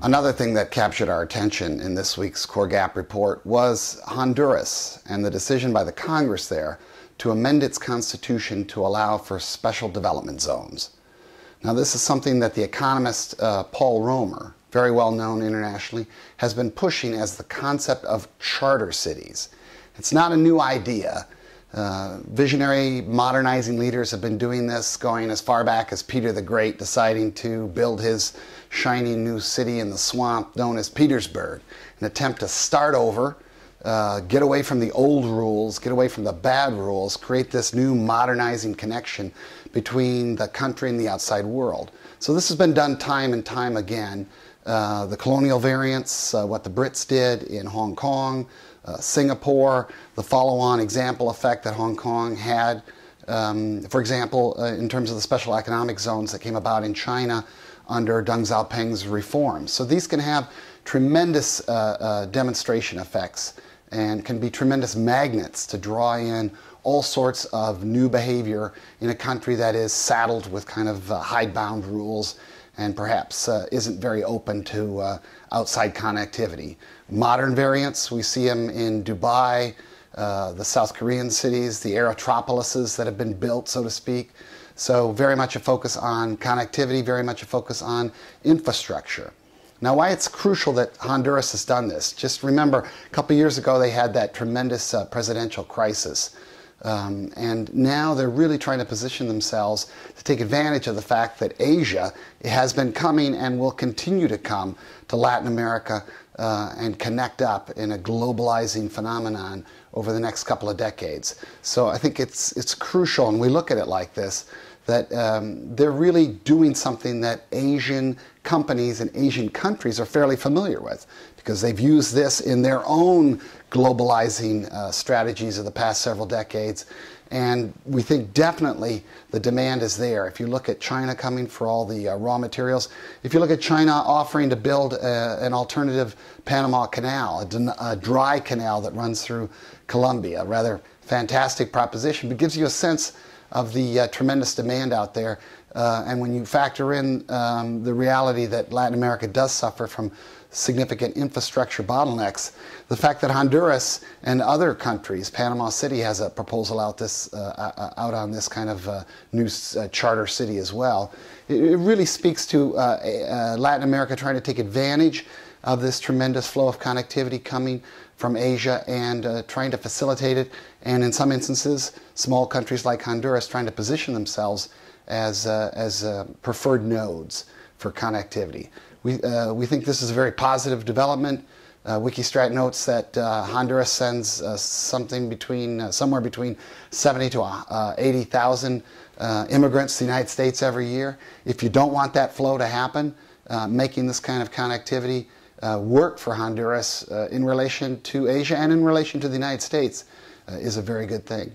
Another thing that captured our attention in this week's CoreGap report was Honduras and the decision by the Congress there to amend its constitution to allow for special development zones. Now, this is something that the economist Paul Romer, very well known internationally, has been pushing as the concept of charter cities. It's not a new idea. Visionary modernizing leaders have been doing this, going as far back as Peter the Great deciding to build his shiny new city in the swamp known as Petersburg, an attempt to start over, get away from the old rules, get away from the bad rules, create this new modernizing connection between the country and the outside world. So this has been done time and time again. The colonial variants, what the Brits did in Hong Kong, Singapore, the follow-on example effect that Hong Kong had, for example, in terms of the special economic zones that came about in China under Deng Xiaoping's reforms. So these can have tremendous demonstration effects and can be tremendous magnets to draw in all sorts of new behavior in a country that is saddled with kind of hidebound rules and perhaps isn't very open to outside connectivity. Modern variants, we see them in Dubai, the South Korean cities, the aerotropolises that have been built, so to speak. So very much a focus on connectivity, very much a focus on infrastructure. Now, why it's crucial that Honduras has done this, just remember a couple years ago they had that tremendous presidential crisis. And now they're really trying to position themselves to take advantage of the fact that Asia has been coming and will continue to come to Latin America and connect up in a globalizing phenomenon over the next couple of decades. So I think it's crucial, and we look at it like this, that they're really doing something that Asian companies and Asian countries are fairly familiar with, because they've used this in their own globalizing strategies of the past several decades. And we think definitely the demand is there. If you look at China coming for all the raw materials, if you look at China offering to build an alternative Panama Canal, a dry canal that runs through Colombia, a rather fantastic proposition, but gives you a sense of the tremendous demand out there. And when you factor in the reality that Latin America does suffer from significant infrastructure bottlenecks, the fact that Honduras and other countries, Panama City has a proposal out on this kind of new charter city as well, it really speaks to Latin America trying to take advantage of this tremendous flow of connectivity coming from Asia and trying to facilitate it, and in some instances, small countries like Honduras trying to position themselves as preferred nodes for connectivity. We think this is a very positive development. Wikistrat notes that Honduras sends somewhere between 70 to 80,000 immigrants to the United States every year. If you don't want that flow to happen, making this kind of connectivity work for Honduras in relation to Asia and in relation to the United States is a very good thing.